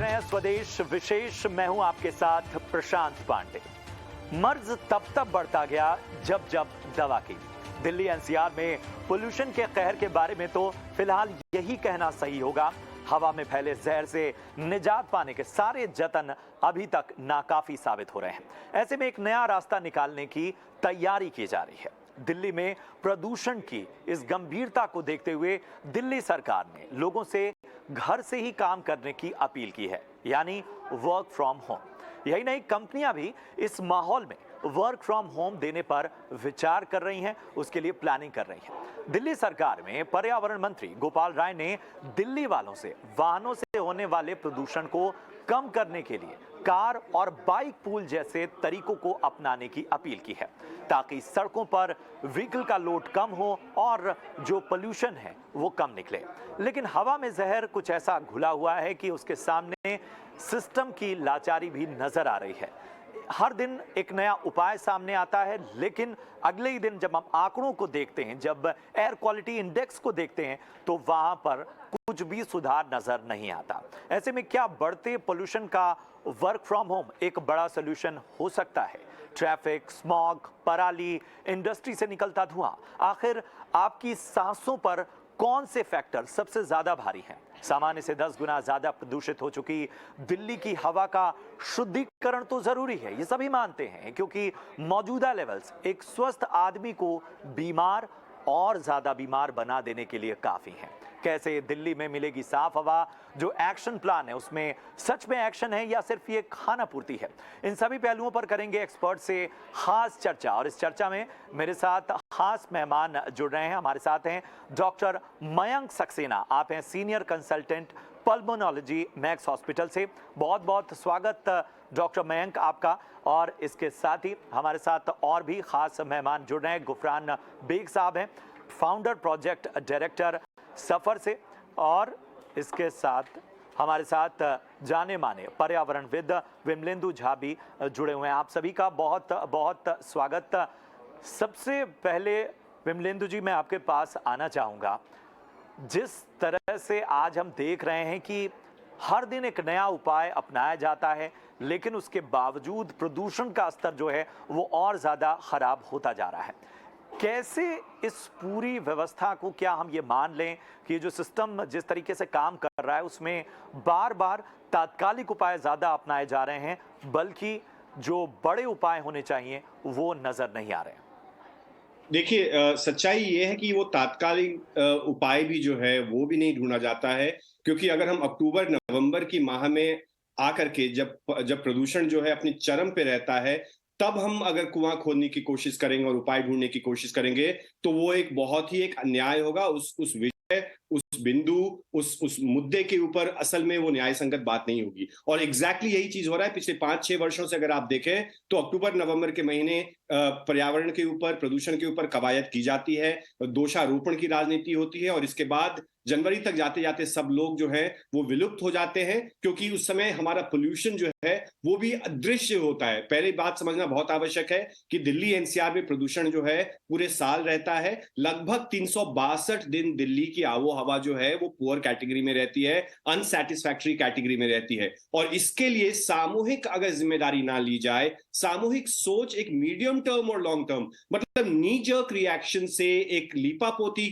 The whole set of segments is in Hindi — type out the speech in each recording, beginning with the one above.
देख रहे हैं स्वदेश विशेष। मैं हूं आपके साथ प्रशांत पांडे। मर्ज तब बढ़ता गया जब दवा की। दिल्ली एनसीआर में पोल्यूशन के कहर के बारे में तो फिलहाल यही कहना सही होगा, हवा में फैले जहर से निजात पाने के सारे जतन अभी तक नाकाफी साबित हो रहे हैं। ऐसे में एक नया रास्ता निकालने की तैयारी की जा रही है। दिल्ली में प्रदूषण की इस गंभीरता को देखते हुए दिल्ली सरकार ने लोगों से घर से ही काम करने की अपील की है, यानी वर्क फ्रॉम होम। यही नहीं, कंपनियां भी इस माहौल में वर्क फ्रॉम होम देने पर विचार कर रही हैं, उसके लिए प्लानिंग कर रही हैं। दिल्ली सरकार में पर्यावरण मंत्री गोपाल राय ने दिल्ली वालों से वाहनों से होने वाले प्रदूषण को कम करने के लिए कार और बाइक पूल जैसे तरीकों को अपनाने की अपील की है, ताकि सड़कों पर व्हीकल का लोड कम हो और जो पोल्यूशन है वो कम निकले। लेकिन हवा में जहर कुछ ऐसा घुला हुआ है कि उसके सामने सिस्टम की लाचारी भी नजर आ रही है। हर दिन एक नया उपाय सामने आता है, लेकिन अगले ही दिन जब हम आंकड़ों को देखते हैं, जब एयर क्वालिटी इंडेक्स को देखते हैं, तो वहां पर कुछ भी सुधार नजर नहीं आता। ऐसे में क्या बढ़ते पोल्यूशन का वर्क फ्रॉम होम एक बड़ा सोल्यूशन हो सकता है? ट्रैफिक, स्मॉग, पराली, इंडस्ट्री से निकलता धुआं, आखिर आपकी सांसों पर कौन से फैक्टर सबसे ज्यादा भारी हैं? सामान्य से 10 गुना ज्यादा प्रदूषित हो चुकी दिल्ली की हवा का शुद्धिकरण तो जरूरी है, ये सभी मानते हैं, क्योंकि मौजूदा लेवल्स एक स्वस्थ आदमी को बीमार और ज्यादा बीमार बना देने के लिए काफी हैं। कैसे दिल्ली में मिलेगी साफ हवा? जो एक्शन प्लान है उसमें सच में एक्शन है या सिर्फ ये खाना पूर्ति है? इन सभी पहलुओं पर करेंगे एक्सपर्ट से खास चर्चा, और इस चर्चा में मेरे साथ खास मेहमान जुड़ रहे हैं। हमारे साथ हैं डॉक्टर मयंक सक्सेना, आप हैं senior consultant pulmonology max hospital से। बहुत बहुत स्वागत डॉक्टर मयंक आपका। और इसके साथ ही हमारे साथ और भी खास मेहमान जुड़ रहे हैं। गुफरान बेग साहब हैं, फाउंडर प्रोजेक्ट डायरेक्टर सफर से, और इसके साथ हमारे साथ जाने माने पर्यावरणविद विमलेंदु झा भी जुड़े हुए हैं। आप सभी का बहुत बहुत स्वागत। सबसे पहले विमलेंदु जी, मैं आपके पास आना चाहूँगा। जिस तरह से आज हम देख रहे हैं कि हर दिन एक नया उपाय अपनाया जाता है, लेकिन उसके बावजूद प्रदूषण का स्तर जो है वो और ज़्यादा खराब होता जा रहा है। कैसे इस पूरी व्यवस्था को, क्या हम ये मान लें कि जो सिस्टम जिस तरीके से काम कर रहा है उसमें बार बार तात्कालिक उपाय ज़्यादा अपनाए जा रहे हैं, बल्कि जो बड़े उपाय होने चाहिए वो नज़र नहीं आ रहे हैं? देखिए, सच्चाई ये है कि वो तात्कालिक उपाय भी जो है वो भी नहीं ढूंढा जाता है, क्योंकि अगर हम अक्टूबर नवंबर की माह में आकर के जब जब प्रदूषण जो है अपनी चरम पे रहता है, तब हम अगर कुआं खोदने की कोशिश करेंगे और उपाय ढूंढने की कोशिश करेंगे, तो वो एक बहुत ही एक अन्याय होगा। उस विषय, उस बिंदु, उस मुद्दे के ऊपर असल में वो न्याय संगत बात नहीं होगी। और एग्जैक्टली यही चीज हो रहा है पिछले 5-6 वर्षों से। अगर आप देखें तो अक्टूबर नवंबर के महीने पर्यावरण के ऊपर, प्रदूषण के ऊपर कवायद की जाती है, दोषारोपण की राजनीति होती है, और इसके बाद जनवरी तक जाते जाते सब लोग जो है वो विलुप्त हो जाते हैं, क्योंकि उस समय हमारा पोल्यूशन जो है वो भी अदृश्य होता है। पहली बात समझना बहुत आवश्यक है कि दिल्ली एनसीआर में प्रदूषण जो है पूरे साल रहता है। लगभग 362 दिन दिल्ली की आबो हवा जो है वो पुअर कैटेगरी में रहती है, अनसैटिस्फैक्टरी कैटेगरी में रहती है। और इसके लिए सामूहिक अगर जिम्मेदारी ना ली जाए, सामूहिक सोच, एक मीडियम टर्म और लॉन्ग टर्म, मतलब नी जर्क रिएक्शन से, एक लीपापोती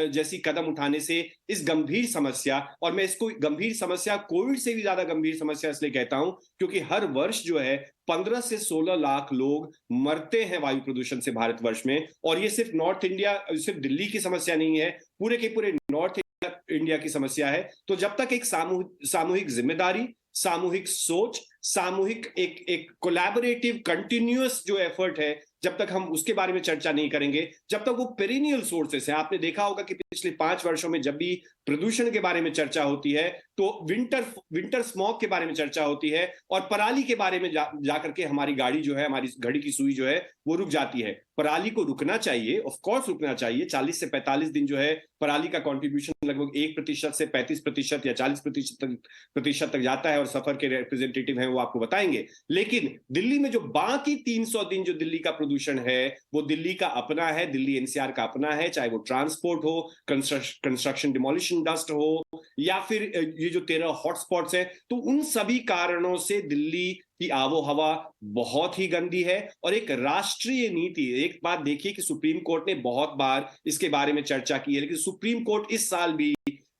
जैसी कदम उठाने से इस गंभीर समस्या, और मैं इसको गंभीर समस्या कोविड से भी ज्यादा गंभीर समस्या इसलिए कहता हूं क्योंकि हर वर्ष जो है 15 से 16 लाख लोग मरते हैं वायु प्रदूषण से भारतवर्ष में। और ये सिर्फ नॉर्थ इंडिया, सिर्फ दिल्ली की समस्या नहीं है, पूरे के पूरे नॉर्थ इंडिया की समस्या है। तो जब तक एक सामूहिक जिम्मेदारी, सामूहिक सोच, सामूहिक एक कोलैबोरेटिव कंटिन्यूअस जो एफर्ट है, जब तक हम उसके बारे में चर्चा नहीं करेंगे, जब तक वो पेरिनियल सोर्सेस है। आपने देखा होगा कि पिछले 5 वर्षों में जब भी प्रदूषण के बारे में चर्चा होती है तो विंटर स्मॉग के बारे में चर्चा होती है, और पराली के बारे में जाकर के हमारी गाड़ी जो है, हमारी घड़ी की सुई जो है वो रुक जाती है। पराली को रुकना चाहिए, ऑफ कोर्स रुकना चाहिए। 40 से 45 दिन जो है पराली का कंट्रीब्यूशन लगभग 1% से 35% या 40% तक जाता है, और सफर के रिप्रेजेंटेटिव हैं वो आपको बताएंगे। लेकिन दिल्ली में जो बाकी 300 दिन जो दिल्ली का प्रदूषण है वो दिल्ली का अपना है, दिल्ली एनसीआर का अपना है, चाहे वो ट्रांसपोर्ट हो, कंस्ट्रक्शन डिमोलिशन डस्ट हो, या फिर ये जो 13 हॉटस्पॉट्स हैं, तो उन सभी कारणों से दिल्ली की आबो हवा बहुत ही गंदी है। और एक राष्ट्रीय नीति, एक बात देखिए कि सुप्रीम कोर्ट ने बहुत बार इसके बारे में चर्चा की है, लेकिन सुप्रीम कोर्ट इस साल भी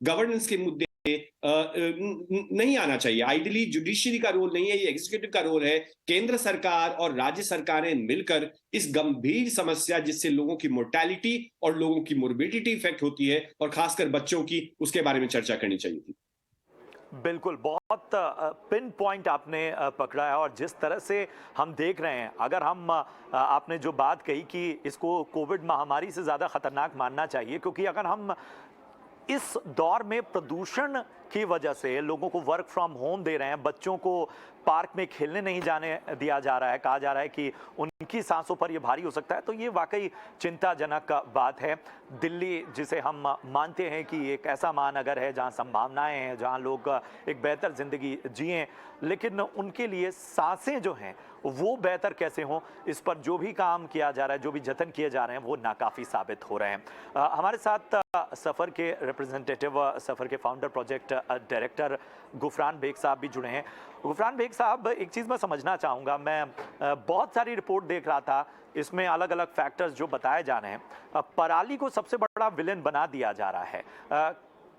गवर्नेंस के मुद्दे नहीं आना चाहिए। आइडियली जुडिशरी का रोल नहीं है, ये एग्जीक्यूटिव का रोल है। केंद्र सरकार और राज्य सरकारें मिलकर इस गंभीर समस्या, जिससे लोगों की मोर्टेलिटी और लोगों की मोर्बिडिटी इफेक्ट होती है, और खासकर बच्चों की, उसके बारे में चर्चा करनी चाहिए थी। बिल्कुल, बहुत पिन पॉइंट आपने पकड़ा है। और जिस तरह से हम देख रहे हैं, अगर हम आपने जो बात कही कि इसको कोविड महामारी से ज़्यादा खतरनाक मानना चाहिए, क्योंकि अगर हम इस दौर में प्रदूषण की वजह से लोगों को वर्क फ्रॉम होम दे रहे हैं, बच्चों को पार्क में खेलने नहीं जाने दिया जा रहा है, कहा जा रहा है कि उनकी सांसों पर ये भारी हो सकता है, तो ये वाकई चिंताजनक बात है। दिल्ली, जिसे हम मानते हैं कि एक ऐसा महानगर है जहां संभावनाएं हैं, जहां लोग एक बेहतर जिंदगी जिएं, लेकिन उनके लिए सांसें जो हैं वो बेहतर कैसे हों, इस पर जो भी काम किया जा रहा है, जो भी जतन किए जा रहे हैं, वो नाकाफ़ी साबित हो रहे हैं। हमारे साथ सफ़र के रिप्रेजेंटेटिव, सफ़र के founder, project director Gufran Baig साहब भी जुड़े हैं। गुफरान बेग साहब, एक चीज़ मैं समझना चाहूँगा, मैं बहुत सारी रिपोर्ट देख रहा था, इसमें अलग अलग फैक्टर्स जो बताए जा रहे हैं, पराली को सबसे बड़ा विलेन बना दिया जा रहा है।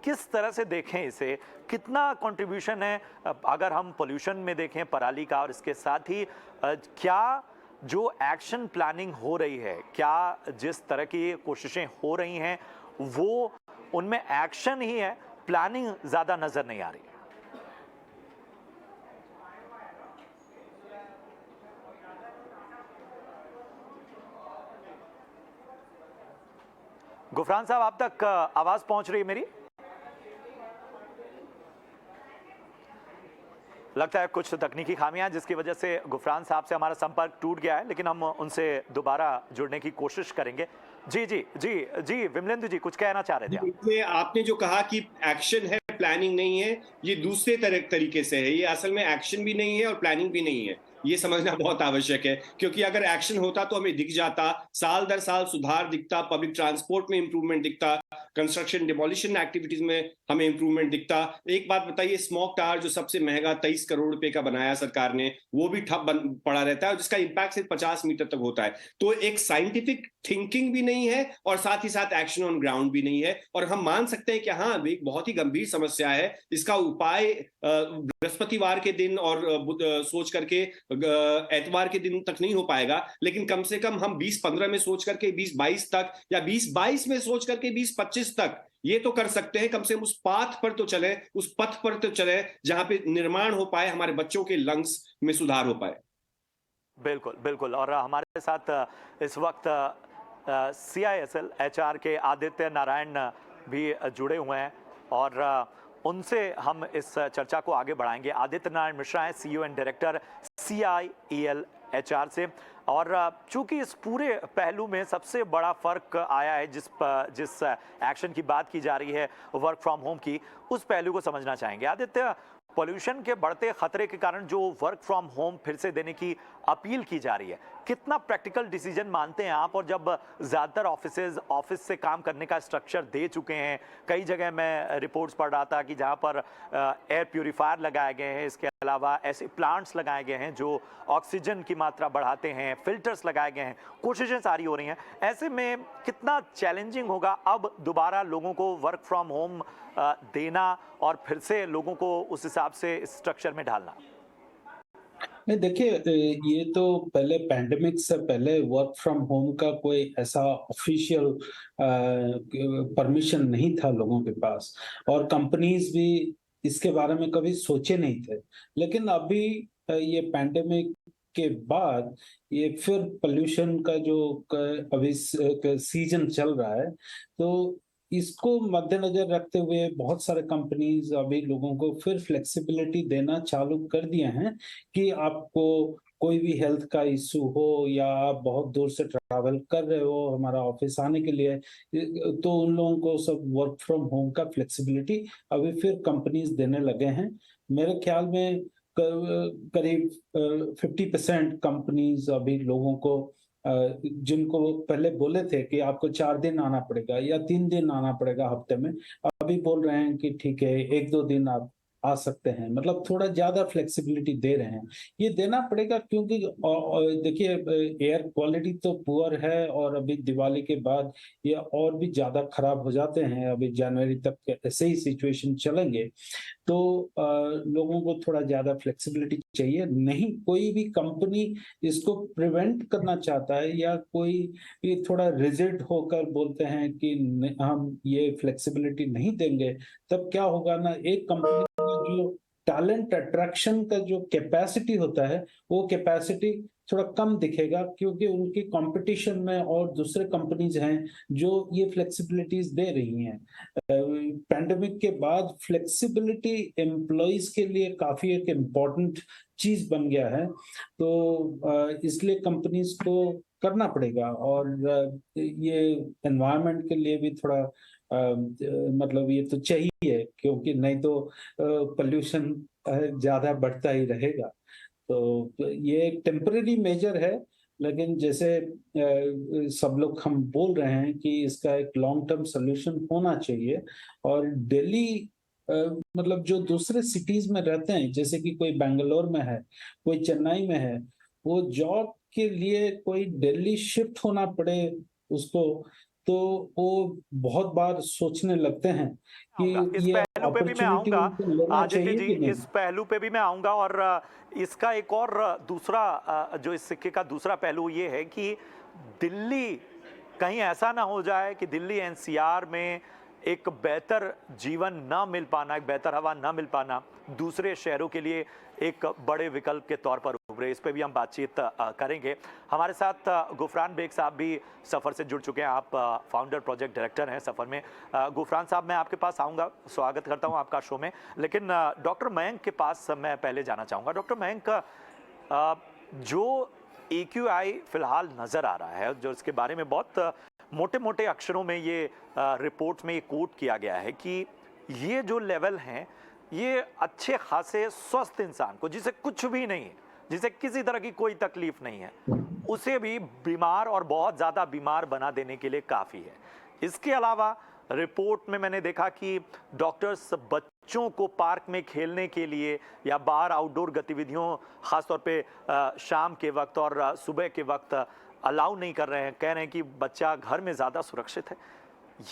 किस तरह से देखें इसे, कितना कंट्रीब्यूशन है अगर हम पोल्यूशन में देखें पराली का, और इसके साथ ही क्या जो एक्शन प्लानिंग हो रही है, क्या जिस तरह की कोशिशें हो रही हैं वो उनमें एक्शन ही है, प्लानिंग ज़्यादा नज़र नहीं आ रही? गुफरान साहब, आप तक आवाज़ पहुंच रही है मेरी? लगता है कुछ तकनीकी खामियां जिसकी वजह से गुफरान साहब से हमारा संपर्क टूट गया है, लेकिन हम उनसे दोबारा जुड़ने की कोशिश करेंगे। जी जी जी जी, विमलेंद्र जी, कुछ कहना चाह रहे थे आप? इसमें आपने जो कहा कि एक्शन है, प्लानिंग नहीं है, ये दूसरे तरीके से है। ये असल में एक्शन भी नहीं है और प्लानिंग भी नहीं है, ये समझना बहुत आवश्यक है। क्योंकि अगर एक्शन होता तो हमें दिख जाता, साल दर साल सुधार दिखता, पब्लिक ट्रांसपोर्ट में इंप्रूवमेंट दिखता, कंस्ट्रक्शन डिमोलिशन एक्टिविटीज में हमें इंप्रूवमेंट दिखता। एक बात बताइए, स्मोक टावर जो सबसे महंगा 23 करोड़ रुपए का बनाया सरकार ने, वो भी ठप पड़ा रहता है, जिसका इंपैक्ट सिर्फ 50 मीटर तक होता है। तो एक साइंटिफिक थिंकिंग भी नहीं है और साथ ही साथ एक्शन ऑन ग्राउंड भी नहीं है। और हम मान सकते हैं कि हाँ, एक बहुत ही गंभीर समस्या है, इसका उपाय बृहस्पतिवार के दिन और सोच करके एतवार के दिन तक नहीं हो पाएगा, लेकिन कम से कम हम 20-15 में सोच करके 20-22 तक, या 20-22 में सोच करके 20-25 तक ये तो कर सकते हैं। कम से कम उस पाथ पर तो चले, उस पथ पर तो चले जहां पे निर्माण हो पाए, हमारे बच्चों के लंग्स में सुधार हो पाए। बिल्कुल बिल्कुल। और हमारे साथ इस वक्त CISL HR के आदित्य नारायण भी जुड़े हुए हैं, और उनसे हम इस चर्चा को आगे बढ़ाएंगे। आदित्य नारायण मिश्रा हैं, CEO and director CIEL HR से। और चूंकि इस पूरे पहलू में सबसे बड़ा फर्क आया है, जिस एक्शन की बात की जा रही है वर्क फ्रॉम होम की, उस पहलू को समझना चाहेंगे। आदित्य, पॉल्यूशन के बढ़ते खतरे के कारण जो वर्क फ्रॉम होम फिर से देने की अपील की जा रही है, कितना प्रैक्टिकल डिसीजन मानते हैं आप? और जब ज़्यादातर ऑफिस से काम करने का स्ट्रक्चर दे चुके हैं, कई जगह मैं रिपोर्ट्स पढ़ रहा था कि जहां पर एयर प्यूरिफायर लगाए गए हैं, इसके अलावा ऐसे प्लांट्स लगाए गए हैं जो ऑक्सीजन की मात्रा बढ़ाते हैं, फिल्टर्स लगाए गए हैं, कोशिशें सारी हो रही हैं, ऐसे में कितना चैलेंजिंग होगा अब दोबारा लोगों को वर्क फ्रॉम होम देना और फिर से लोगों को उस हिसाब से स्ट्रक्चर में ढालना? नहीं, देखिए, ये तो पहले पैंडेमिक से पहले वर्क फ्रॉम होम का कोई ऐसा ऑफिशियल परमिशन नहीं था लोगों के पास, और कंपनीज भी इसके बारे में कभी सोचे नहीं थे। लेकिन अभी ये पैंडेमिक के बाद ये फिर पोल्यूशन का जो अभी सीजन चल रहा है, तो इसको मद्देनजर रखते हुए बहुत सारे कंपनीज अभी लोगों को फिर फ्लेक्सिबिलिटी देना चालू कर दिए हैं कि आपको कोई भी हेल्थ का इश्यू हो या आप बहुत दूर से ट्रैवल कर रहे हो हमारा ऑफिस आने के लिए, तो उन लोगों को सब वर्क फ्रॉम होम का फ्लेक्सिबिलिटी अभी फिर कंपनीज देने लगे हैं। मेरे ख्याल में करीब 50% कंपनीज अभी लोगों को जिनको पहले बोले थे कि आपको 4 दिन आना पड़ेगा या 3 दिन आना पड़ेगा हफ्ते में, अभी बोल रहे हैं कि ठीक है 1-2 दिन आप आ सकते हैं। मतलब थोड़ा ज्यादा फ्लेक्सिबिलिटी दे रहे हैं। ये देना पड़ेगा क्योंकि देखिए एयर क्वालिटी तो पुअर है और अभी दिवाली के बाद ये और भी ज्यादा खराब हो जाते हैं। अभी जनवरी तक ऐसे ही सिचुएशन चलेंगे, तो लोगों को थोड़ा ज्यादा फ्लेक्सिबिलिटी चाहिए। नहीं कोई भी कंपनी इसको प्रिवेंट करना चाहता है या कोई ये थोड़ा रिजिड होकर बोलते हैं कि हम ये फ्लेक्सिबिलिटी नहीं देंगे, तब क्या होगा ना, एक कंपनी जो टैलेंट अट्रैक्शन का जो कैपेसिटी होता है वो कैपेसिटी थोड़ा कम दिखेगा क्योंकि उनकी कंपटीशन में और दूसरे कंपनीज हैं जो ये फ्लेक्सिबिलिटीज दे रही हैं। पैंडेमिक के बाद फ्लेक्सिबिलिटी एम्प्लॉइज के लिए काफी एक इम्पोर्टेंट चीज बन गया है, तो इसलिए कंपनीज को करना पड़ेगा। और ये एनवायरनमेंट के लिए भी थोड़ा मतलब ये तो चाहिए क्योंकि नहीं तो पोल्यूशन ज्यादा बढ़ता ही रहेगा। तो ये एक टेम्परेरी मेजर है, लेकिन जैसे सब लोग हम बोल रहे हैं कि इसका एक लॉन्ग टर्म सोल्यूशन होना चाहिए। और दिल्ली मतलब जो दूसरे सिटीज में रहते हैं, जैसे कि कोई बेंगलोर में है, कोई चेन्नई में है, वो जॉब के लिए कोई दिल्ली शिफ्ट होना पड़े उसको, तो वो बहुत बार सोचने लगते हैं कि इस ये पहलू पे भी मैं अपॉर्चुनिटी आऊंगा उनको लेना आदित्य चाहिए जी, कि नहीं। इस पहलू पे भी मैं आऊंगा। और इसका एक और दूसरा जो इस सिक्के का दूसरा पहलू ये है कि दिल्ली कहीं ऐसा ना हो जाए कि दिल्ली एनसीआर में एक बेहतर जीवन ना मिल पाना, एक बेहतर हवा ना मिल पाना दूसरे शहरों के लिए एक बड़े विकल्प के तौर पर उभरे। इस पे भी हम बातचीत करेंगे। हमारे साथ गुफरान बेग साहब भी सफ़र से जुड़ चुके हैं। आप फाउंडर प्रोजेक्ट डायरेक्टर हैं सफ़र में। गुफरान साहब, मैं आपके पास आऊँगा, स्वागत करता हूँ आपका शो में। लेकिन डॉक्टर मयंक के पास मैं पहले जाना चाहूँगा। डॉक्टर मयंक, जो AQI फिलहाल नज़र आ रहा है, जो इसके बारे में बहुत मोटे मोटे अक्षरों में ये रिपोर्ट में ये कोट किया गया है कि ये जो लेवल हैं, ये अच्छे खासे स्वस्थ इंसान को, जिसे कुछ भी नहीं है, जिसे किसी तरह की कोई तकलीफ नहीं है, उसे भी बीमार और बहुत ज़्यादा बीमार बना देने के लिए काफ़ी है। इसके अलावा रिपोर्ट में मैंने देखा कि डॉक्टर्स बच्चों को पार्क में खेलने के लिए या बाहर आउटडोर गतिविधियों, खासतौर पे शाम के वक्त और सुबह के वक्त अलाउ नहीं कर रहे हैं। कह रहे हैं कि बच्चा घर में ज़्यादा सुरक्षित है।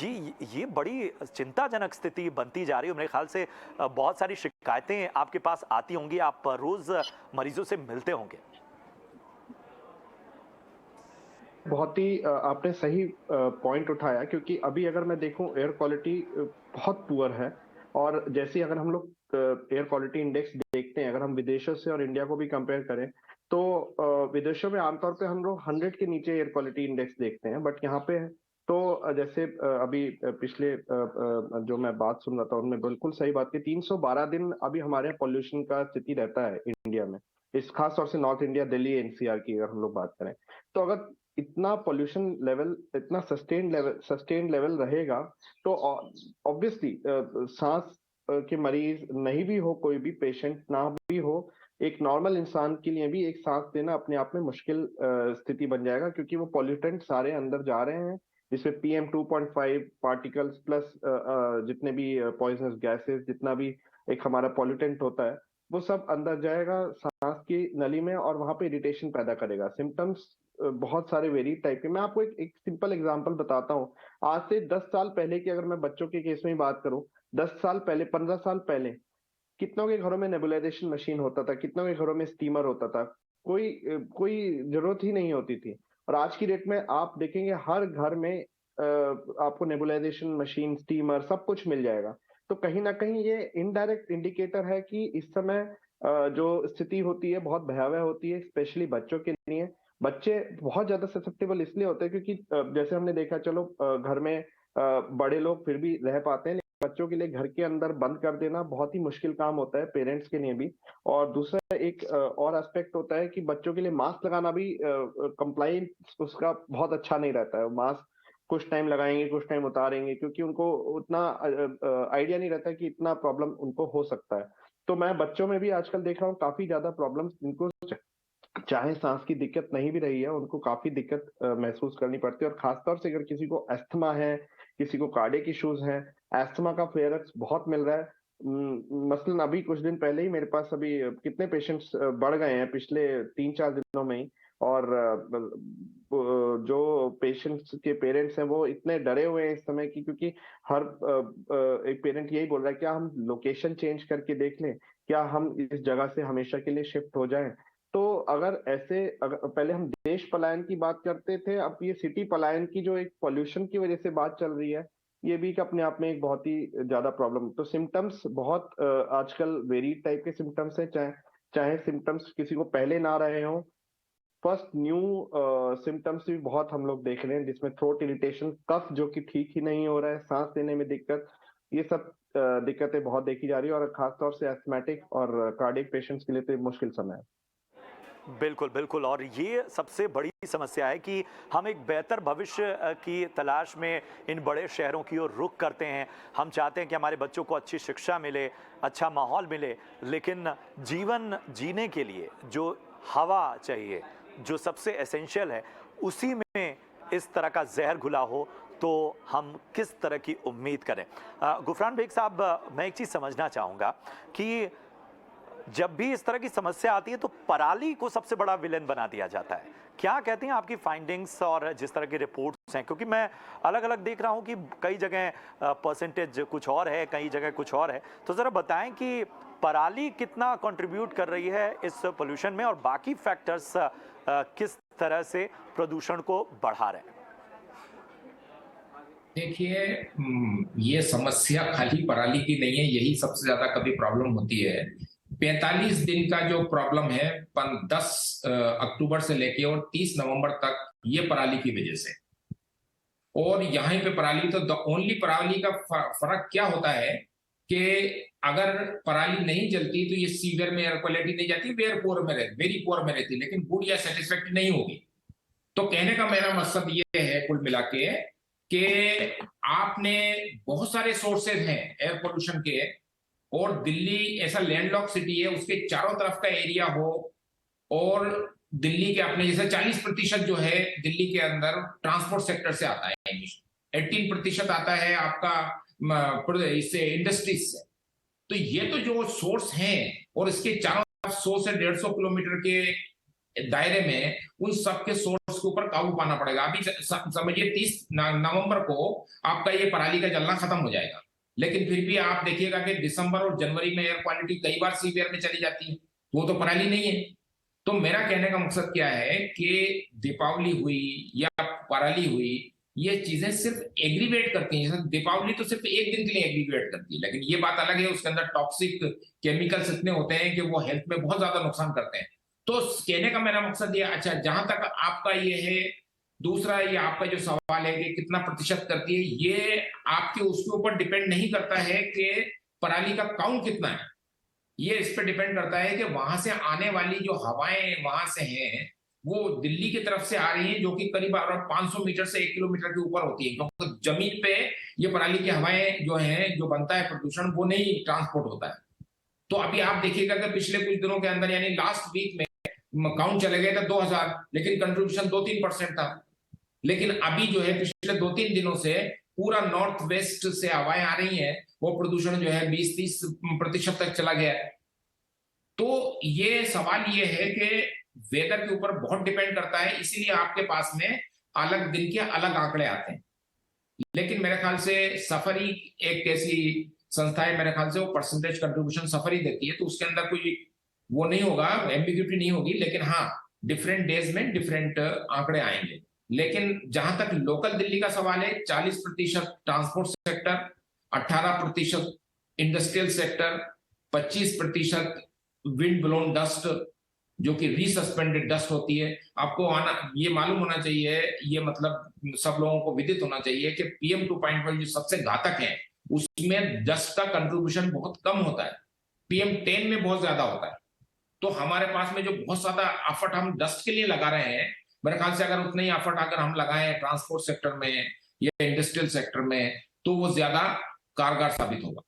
ये बड़ी चिंताजनक स्थिति बनती जा रही है। मेरे ख्याल से बहुत सारी शिकायतें आपके पास आती होंगी, आप रोज मरीजों से मिलते होंगे। बहुत ही आपने सही पॉइंट उठाया, क्योंकि अभी अगर मैं देखूं एयर क्वालिटी बहुत पुअर है। और जैसे अगर हम लोग एयर क्वालिटी इंडेक्स देखते हैं, अगर हम विदेशों से और इंडिया को भी कंपेयर करें, तो विदेशों में आमतौर पे हम लोग 100 के नीचे एयर क्वालिटी इंडेक्स देखते हैं, बट यहाँ पे तो जैसे अभी पिछले जो मैं बात सुन रहा था उनमें बिल्कुल सही बात की, 312 दिन अभी हमारे यहाँ पॉल्यूशन का स्थिति रहता है इंडिया में। इस खास तौर से नॉर्थ इंडिया, दिल्ली एनसीआर की अगर हम लोग बात करें, तो अगर इतना पॉल्यूशन लेवल, इतना सस्टेन लेवल रहेगा, तो ऑब्वियसली सांस के मरीज नहीं भी हो, कोई भी पेशेंट ना भी हो, एक नॉर्मल इंसान के लिए भी एक सांस लेना अपने आप में मुश्किल स्थिति बन जाएगा, क्योंकि वो पॉल्यूटेंट सारे अंदर जा रहे हैं, जिसमें PM 2.5 पार्टिकल्स प्लस जितने भी पॉइजनस गैसेस, जितना भी एक हमारा पॉल्यूटेंट होता है, वो सब अंदर जाएगा सांस की नली में और वहां पे इरिटेशन पैदा करेगा। सिम्टम्स बहुत सारे वेरी टाइप के। मैं आपको एक सिंपल एग्जांपल बताता हूँ। आज से 10 साल पहले की अगर मैं बच्चों के केस में बात करूं, 10 साल पहले, 15 साल पहले कितनों के घरों में नेबुलाइजेशन मशीन होता था, कितनों के घरों में स्टीमर होता था, कोई जरूरत ही नहीं होती थी। और आज की डेट में आप देखेंगे हर घर में आपको नेबुलाइजेशन मशीन, स्टीमर, सब कुछ मिल जाएगा। तो कहीं ना कहीं ये इनडायरेक्ट इंडिकेटर है कि इस समय जो स्थिति होती है बहुत भयावह होती है, स्पेशली बच्चों के लिए। बच्चे बहुत ज्यादा ससेप्टेबल इसलिए होते हैं क्योंकि जैसे हमने देखा, चलो घर में बड़े लोग फिर भी रह पाते हैं, लेकिन बच्चों के लिए घर के अंदर बंद कर देना बहुत ही मुश्किल काम होता है पेरेंट्स के लिए भी। और दूसरा एक और एस्पेक्ट होता है कि बच्चों के लिए मास्क लगाना भी कंप्लाइंस उसका बहुत अच्छा नहीं रहता है। मास्क कुछ टाइम लगाएंगे, कुछ टाइम उतारेंगे, क्योंकि उनको उतना आइडिया नहीं रहता कि इतना प्रॉब्लम उनको हो सकता है। तो मैं बच्चों में भी आजकल देख रहा हूँ काफी ज्यादा प्रॉब्लम्स, इनको चाहे सांस की दिक्कत नहीं भी रही है, उनको काफी दिक्कत महसूस करनी पड़ती है। और खासतौर से अगर किसी को अस्थमा है, किसी को कार्डियक इश्यूज हैं, अस्थमा का फ्लेयर्स बहुत मिल रहा है। मसलन अभी कुछ दिन पहले ही मेरे पास अभी कितने पेशेंट्स बढ़ गए हैं पिछले 3-4 दिनों में ही। और जो पेशेंट्स के पेरेंट्स हैं वो इतने डरे हुए हैं इस समय की, क्योंकि हर एक पेरेंट यही बोल रहा है, क्या हम लोकेशन चेंज करके देख लें, क्या हम इस जगह से हमेशा के लिए शिफ्ट हो जाएं। तो अगर पहले हम देश पलायन की बात करते थे, अब ये सिटी पलायन की जो एक पॉल्यूशन की वजह से बात चल रही है, ये भी अपने आप में एक बहुत ही ज्यादा प्रॉब्लम। तो सिम्टम्स बहुत आजकल वेरिड टाइप के सिम्टम्स हैं, चाहे सिम्टम्स किसी को पहले ना रहे हों। फर्स्ट न्यू सिम्टम्स भी बहुत हम लोग देख रहे हैं, जिसमें थ्रोट इरिटेशन, कफ जो कि ठीक ही नहीं हो रहा है, सांस लेने में दिक्कत, ये सब दिक्कतें बहुत देखी जा रही है। और खासतौर से एस्थमेटिक और कार्डियक पेशेंट्स के लिए तो मुश्किल समय है। बिल्कुल बिल्कुल, और ये सबसे बड़ी समस्या है कि हम एक बेहतर भविष्य की तलाश में इन बड़े शहरों की ओर रुख करते हैं। हम चाहते हैं कि हमारे बच्चों को अच्छी शिक्षा मिले, अच्छा माहौल मिले, लेकिन जीवन जीने के लिए जो हवा चाहिए, जो सबसे एसेंशियल है, उसी में इस तरह का जहर घुला हो तो हम किस तरह की उम्मीद करें। गुफरान बेग साहब, मैं एक चीज़ समझना चाहूँगा कि जब भी इस तरह की समस्या आती है तो पराली को सबसे बड़ा विलेन बना दिया जाता है। क्या कहती हैं आपकी फाइंडिंग्स और जिस तरह की रिपोर्ट्स हैं, क्योंकि मैं अलग अलग देख रहा हूं कि कई जगह परसेंटेज कुछ और है, कई जगह कुछ और है। तो ज़रा बताएं कि पराली कितना कंट्रीब्यूट कर रही है इस पोल्यूशन में और बाकी फैक्टर्स किस तरह से प्रदूषण को बढ़ा रहे हैं। देखिए, ये समस्या खाली पराली की नहीं है, यही सबसे ज्यादा कभी प्रॉब्लम होती है। 45 दिन का जो प्रॉब्लम है 10 अक्टूबर से लेके और 30 नवंबर तक, ये पराली की वजह से। और यहाँ पे पराली तो ओनली पराली का फर्क क्या होता है कि अगर पराली नहीं जलती तो ये सीवियर में एयर क्वालिटी नहीं जाती, वेरी पुअर में रहती, लेकिन गुड या सेटिस्फैक्टरी नहीं होगी। तो कहने का मेरा मकसद ये है कुल मिला के कि आपने बहुत सारे सोर्सेज हैं एयर पोल्यूशन के, और दिल्ली ऐसा लैंडलॉक सिटी है, उसके चारों तरफ का एरिया हो, और दिल्ली के अपने जैसे 40% जो है दिल्ली के अंदर ट्रांसपोर्ट सेक्टर से आता है, 18% आता है आपका इससे इंडस्ट्रीज से। तो ये तो जो सोर्स हैं, और इसके चारों तरफ 100 से 150 किलोमीटर के दायरे में उन सबके सोर्स के ऊपर काबू पाना पड़ेगा। अभी समझिए 30 नवंबर को आपका ये पराली का जलना खत्म हो जाएगा, लेकिन फिर भी आप देखिएगा कि दिसंबर और जनवरी में एयर क्वालिटी कई बार सीवियर में चली जाती है, वो तो पराली नहीं है। तो मेरा कहने का मकसद क्या है कि दीपावली हुई या पराली हुई, ये चीजें सिर्फ एग्रीवेट करती हैं। दीपावली तो सिर्फ एक दिन के लिए एग्रीवेट करती है, लेकिन ये बात अलग है, उसके अंदर टॉक्सिक केमिकल्स इतने होते हैं कि वो हेल्थ में बहुत ज्यादा नुकसान करते हैं। तो कहने का मेरा मकसद ये, अच्छा जहां तक आपका ये है, दूसरा ये आपका जो सवाल है कि कितना प्रतिशत करती है, ये आपके उसके ऊपर डिपेंड नहीं करता है कि पराली का काउंट कितना है। ये इस पर डिपेंड करता है कि वहां से आने वाली जो हवाएं वहां से हैं वो दिल्ली की तरफ से आ रही हैं, जो कि करीब 500 मीटर से 1 किलोमीटर के ऊपर होती है, क्योंकि जमीन पे ये पराली की हवाएं जो हैं, जो बनता है प्रदूषण, वो नहीं ट्रांसपोर्ट होता है। तो अभी आप देखिएगा कि पिछले कुछ दिनों के अंदर, यानी लास्ट वीक में काउंट चले गए थे 2000, लेकिन कंट्रीब्यूशन 2-3% था। लेकिन अभी जो है पिछले 2-3 दिनों से पूरा नॉर्थ वेस्ट से हवाएं आ रही हैं, वो प्रदूषण जो है 20-30% तक चला गया है। तो ये सवाल ये है कि वेदर के ऊपर बहुत डिपेंड करता है, इसीलिए आपके पास में अलग दिन के अलग आंकड़े आते हैं। लेकिन मेरे ख्याल से सफरी एक ऐसी संस्था है, मेरे ख्याल से वो परसेंटेज कंट्रीब्यूशन सफरी देती है, तो उसके अंदर कोई वो नहीं होगा, एम्बिग्यूटी नहीं होगी, लेकिन हाँ डिफरेंट डेज में डिफरेंट आंकड़े आएंगे। लेकिन जहां तक लोकल दिल्ली का सवाल है, 40% transport sector, 18% industrial sector, 25% wind blown dust, जो कि रीसस्पेंडेड डस्ट होती है। आपको ये मालूम होना चाहिए, ये मतलब सब लोगों को विदित होना चाहिए कि PM 2.5 जो सबसे घातक है उसमें डस्ट का कंट्रीब्यूशन बहुत कम होता है, PM 10 में बहुत ज्यादा होता है। तो हमारे पास में जो बहुत ज्यादा एफर्ट हम डस्ट के लिए लगा रहे हैं, मेरे ख्याल से अगर उतने ही एफर्ट अगर हम लगाएं ट्रांसपोर्ट सेक्टर में या इंडस्ट्रियल सेक्टर में तो वो ज्यादा कारगर साबित होगा।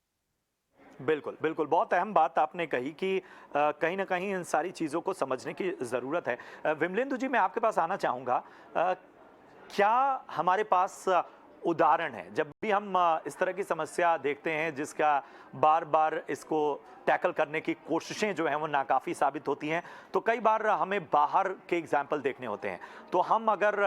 बिल्कुल बिल्कुल, बहुत अहम बात आपने कही कि कहीं ना कहीं इन सारी चीज़ों को समझने की ज़रूरत है। विमलेंदु जी, मैं आपके पास आना चाहूँगा। क्या हमारे पास उदाहरण है, जब भी हम इस तरह की समस्या देखते हैं जिसका बार बार इसको टैकल करने की कोशिशें जो हैं वो नाकाफ़ी साबित होती हैं, तो कई बार हमें बाहर के एग्जाम्पल देखने होते हैं। तो हम अगर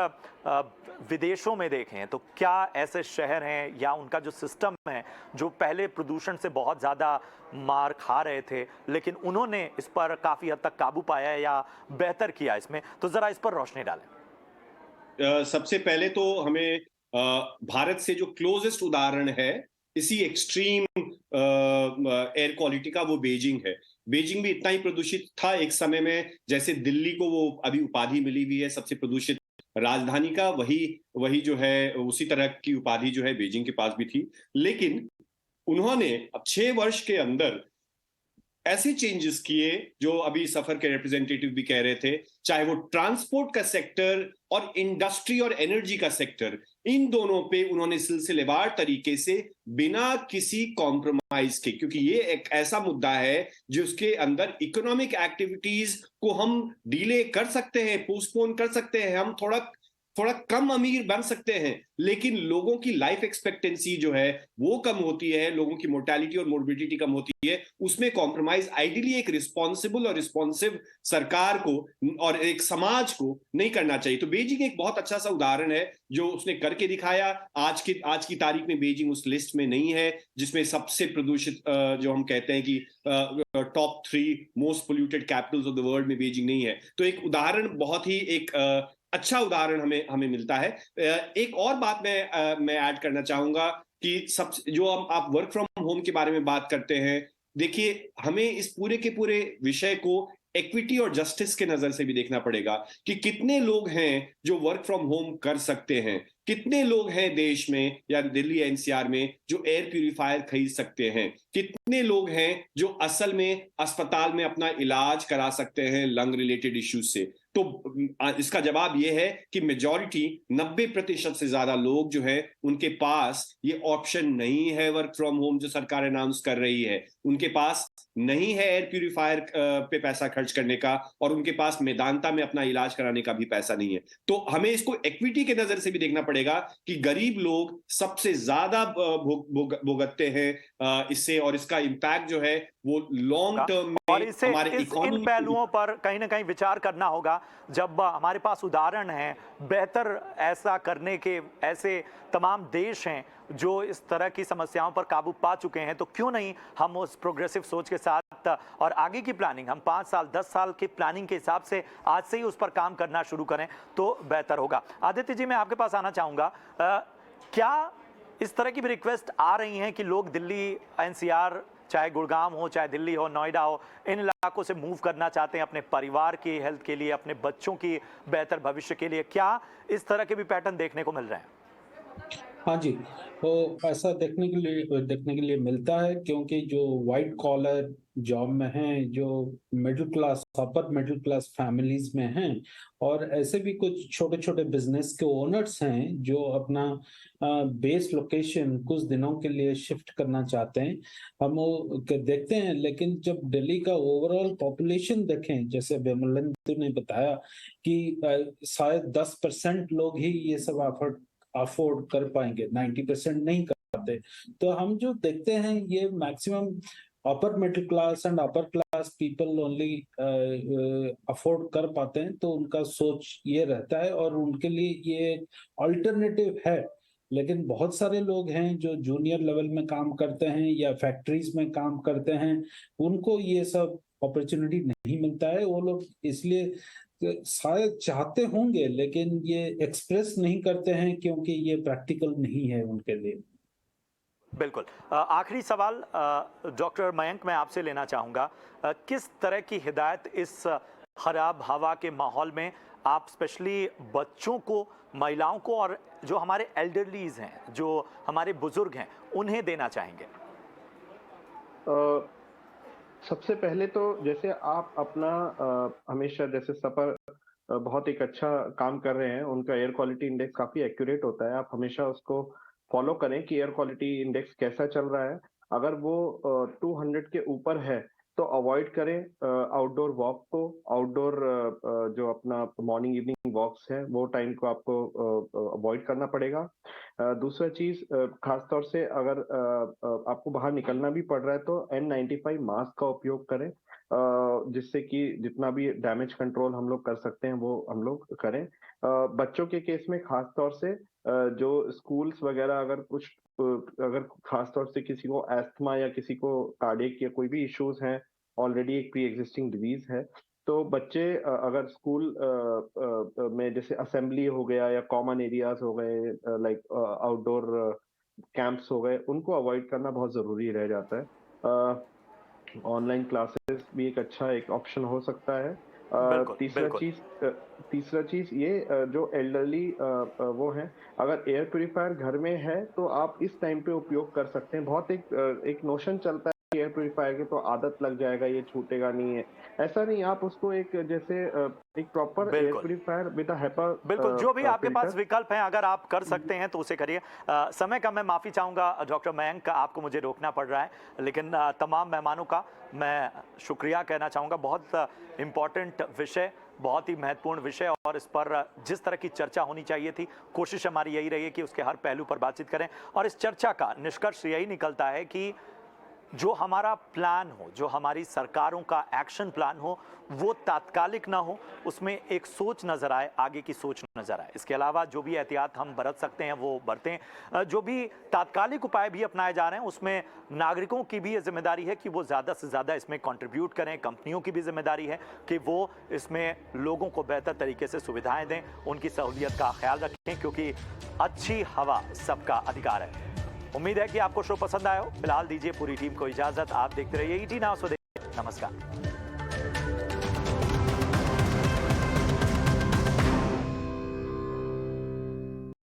विदेशों में देखें तो क्या ऐसे शहर हैं या उनका जो सिस्टम है जो पहले प्रदूषण से बहुत ज़्यादा मार खा रहे थे लेकिन उन्होंने इस पर काफ़ी हद तक काबू पाया या बेहतर किया इसमें, तो ज़रा इस पर रोशनी डालें। सबसे पहले तो हमें भारत से जो क्लोजेस्ट उदाहरण है इसी एक्सट्रीम एयर क्वालिटी का, वो बीजिंग है। बीजिंग भी इतना ही प्रदूषित था एक समय में, जैसे दिल्ली को वो अभी उपाधि मिली हुई है सबसे प्रदूषित राजधानी का, वही जो है उसी तरह की उपाधि जो है बीजिंग के पास भी थी। लेकिन उन्होंने अब 6 वर्ष के अंदर ऐसे चेंजेस किए जो अभी सफर के रिप्रेजेंटेटिव भी कह रहे थे, चाहे वो ट्रांसपोर्ट का सेक्टर और इंडस्ट्री और एनर्जी का सेक्टर, इन दोनों पे उन्होंने सिलसिलेवार तरीके से बिना किसी कॉम्प्रोमाइज के, क्योंकि ये एक ऐसा मुद्दा है जिसके अंदर इकोनॉमिक एक्टिविटीज को हम डिले कर सकते हैं, पोस्टपोन कर सकते हैं, हम थोड़ा कम अमीर बन सकते हैं, लेकिन लोगों की लाइफ एक्सपेक्टेंसी जो है वो कम होती है, लोगों की मोर्टेलिटी और मोर्बिडिटी कम होती है। उसमें कॉम्प्रोमाइज आइडियली एक रिस्पॉन्सिबल और रिस्पॉन्सिव सरकार को और एक समाज को नहीं करना चाहिए। तो बीजिंग एक बहुत अच्छा सा उदाहरण है जो उसने करके दिखाया। आज की तारीख में बीजिंग उस लिस्ट में नहीं है जिसमें सबसे प्रदूषित, जो हम कहते हैं कि top 3 most polluted Capitals of the world में बीजिंग नहीं है। तो एक उदाहरण, बहुत ही एक अच्छा उदाहरण हमें मिलता है। एक और बात मैं ऐड करना चाहूंगा कि सब जो आप वर्क फ्रॉम होम के बारे में बात करते हैं, देखिए हमें इस पूरे के पूरे विषय को इक्विटी और जस्टिस के नजर से भी देखना पड़ेगा कि कितने लोग हैं जो वर्क फ्रॉम होम कर सकते हैं, कितने लोग हैं देश में या दिल्ली एनसीआर में जो एयर प्यूरिफायर खरीद सकते हैं, कितने लोग हैं जो असल में अस्पताल में अपना इलाज करा सकते हैं लंग रिलेटेड इश्यूज से। तो इसका जवाब यह है कि मेजॉरिटी 90% से ज्यादा लोग जो है उनके पास ये ऑप्शन नहीं है वर्क फ्रॉम होम जो सरकार अनाउंस कर रही है। उनके पास नहीं है एयर प्यूरिफायर पे पैसा खर्च करने का, और उनके पास मेदांता में अपना इलाज कराने का भी पैसा नहीं है। तो हमें इसको इक्विटी के नजर से भी देखना पड़ेगा कि गरीब लोग सबसे ज्यादा भुगतते हैं इससे, और इसका इम्पैक्ट जो है वो लॉन्ग टर्म में और इसे हमारे इन पहलुओं पर कहीं ना कहीं विचार करना होगा। जब हमारे पास उदाहरण हैं बेहतर ऐसा करने के, ऐसे तमाम देश हैं जो इस तरह की समस्याओं पर काबू पा चुके हैं, तो क्यों नहीं हम उस प्रोग्रेसिव सोच के साथ और आगे की प्लानिंग, हम 5 साल 10 साल की प्लानिंग के हिसाब से आज से ही उस पर काम करना शुरू करें तो बेहतर होगा। आदित्य जी, मैं आपके पास आना चाहूँगा। क्या इस तरह की भी रिक्वेस्ट आ रही हैं कि लोग दिल्ली एनसीआर, चाहे गुड़गांव हो, चाहे दिल्ली हो, नोएडा हो, इन इलाकों से मूव करना चाहते हैं अपने परिवार की हेल्थ के लिए, अपने बच्चों की बेहतर भविष्य के लिए? क्या इस तरह के भी पैटर्न देखने को मिल रहे हैं? हाँ जी, तो ऐसा देखने के लिए मिलता है, क्योंकि जो वाइट कॉलर जॉब में हैं, जो middle class, upper middle class families में हैं, और ऐसे भी कुछ छोटे छोटे बिजनेस के ओनर्स हैं जो अपना बेस लोकेशन कुछ दिनों के लिए शिफ्ट करना चाहते हैं। हम वो देखते हैं, लेकिन जब दिल्ली का ओवरऑल पॉपुलेशन देखें, जैसे विमलेंदु ने बताया कि शायद 10% लोग ही ये सब अफोर्ड कर पाएंगे, 90% नहीं करते। तो हम जो देखते हैं ये maximum upper middle class and upper class people only afford कर पाते हैं, तो उनका सोच ये रहता है और उनके लिए ये अल्टरनेटिव है। लेकिन बहुत सारे लोग हैं जो जूनियर लेवल में काम करते हैं या फैक्ट्रीज में काम करते हैं, उनको ये सब अपॉर्चुनिटी नहीं मिलता है। वो लोग इसलिए शायद चाहते होंगे लेकिन ये एक्सप्रेस नहीं करते हैं क्योंकि ये प्रैक्टिकल नहीं है उनके लिए। बिल्कुल। आखिरी सवाल डॉक्टर मयंक मैं आपसे लेना चाहूँगा। किस तरह की हिदायत इस खराब हवा के माहौल में आप स्पेशली बच्चों को, महिलाओं को और जो हमारे एल्डरलीज हैं, जो हमारे बुजुर्ग हैं, उन्हें देना चाहेंगे? सबसे पहले तो जैसे आप अपना हमेशा जैसे सफर बहुत एक अच्छा काम कर रहे हैं, उनका एयर क्वालिटी इंडेक्स काफी एक्यूरेट होता है, आप हमेशा उसको फॉलो करें कि एयर क्वालिटी इंडेक्स कैसा चल रहा है। अगर वो 200 के ऊपर है तो अवॉइड करें आउटडोर वॉक को। आउटडोर जो अपना मॉर्निंग इवनिंग वॉक्स है वो टाइम को आपको अवॉइड करना पड़ेगा। दूसरा चीज, खासतौर से अगर आपको बाहर निकलना भी पड़ रहा है तो N95 मास्क का उपयोग करें, जिससे कि जितना भी डैमेज कंट्रोल हम लोग कर सकते हैं वो हम लोग करें। बच्चों के केस में खास तौर से जो स्कूल्स वगैरह अगर खास तौर से किसी को एस्थमा या किसी को कार्डियक या कोई भी इश्यूज हैं, ऑलरेडी एक प्री एग्जिस्टिंग डिजीज है, तो बच्चे अगर स्कूल में जैसे असेंबली हो गया या कॉमन एरियाज हो गए, लाइक आउटडोर कैंप्स हो गए, उनको अवॉइड करना बहुत जरूरी रह जाता है। ऑनलाइन क्लासेस भी एक अच्छा एक ऑप्शन हो सकता है। तीसरा चीज ये जो एल्डरली वो है, अगर एयर प्यूरिफायर घर में है तो आप इस टाइम पे उपयोग कर सकते हैं। बहुत एक नोशन चलता है एयर प्यूरिफायर के तो आदत लग जाएगा, ये छूटेगा नहीं है, ऐसा नहीं। आप उसको एक जैसे एक proper air purifier with HEPA, बिल्कुल, जो भी आपके पास विकल्प हैं अगर आप कर सकते हैं तो उसे करिए। समय का मैं माफी चाहूंगा डॉक्टर मयंक, आपको मुझे रोकना पड़ रहा है, लेकिन तमाम मेहमानों का मैं शुक्रिया कहना चाहूंगा। बहुत इंपॉर्टेंट विषय, बहुत ही महत्वपूर्ण विषय, और इस पर जिस तरह की चर्चा होनी चाहिए थी, कोशिश हमारी यही रही है कि उसके हर पहलू पर बातचीत करें। और इस चर्चा का निष्कर्ष यही निकलता है कि जो हमारा प्लान हो, जो हमारी सरकारों का एक्शन प्लान हो, वो तात्कालिक ना हो, उसमें एक सोच नजर आए, आगे की सोच नजर आए। इसके अलावा जो भी एहतियात हम बरत सकते हैं वो बरतें। जो भी तात्कालिक उपाय भी अपनाए जा रहे हैं उसमें नागरिकों की भी ये जिम्मेदारी है कि वो ज़्यादा से ज़्यादा इसमें कंट्रीब्यूट करें। कंपनियों की भी जिम्मेदारी है कि वो इसमें लोगों को बेहतर तरीके से सुविधाएं दें, उनकी सहूलियत का ख्याल रखें, क्योंकि अच्छी हवा सबका अधिकार है। उम्मीद है कि आपको शो पसंद आया हो। फिलहाल दीजिए पूरी टीम को इजाजत। आप देखते रहिए ET Now स्वदेश। नमस्कार।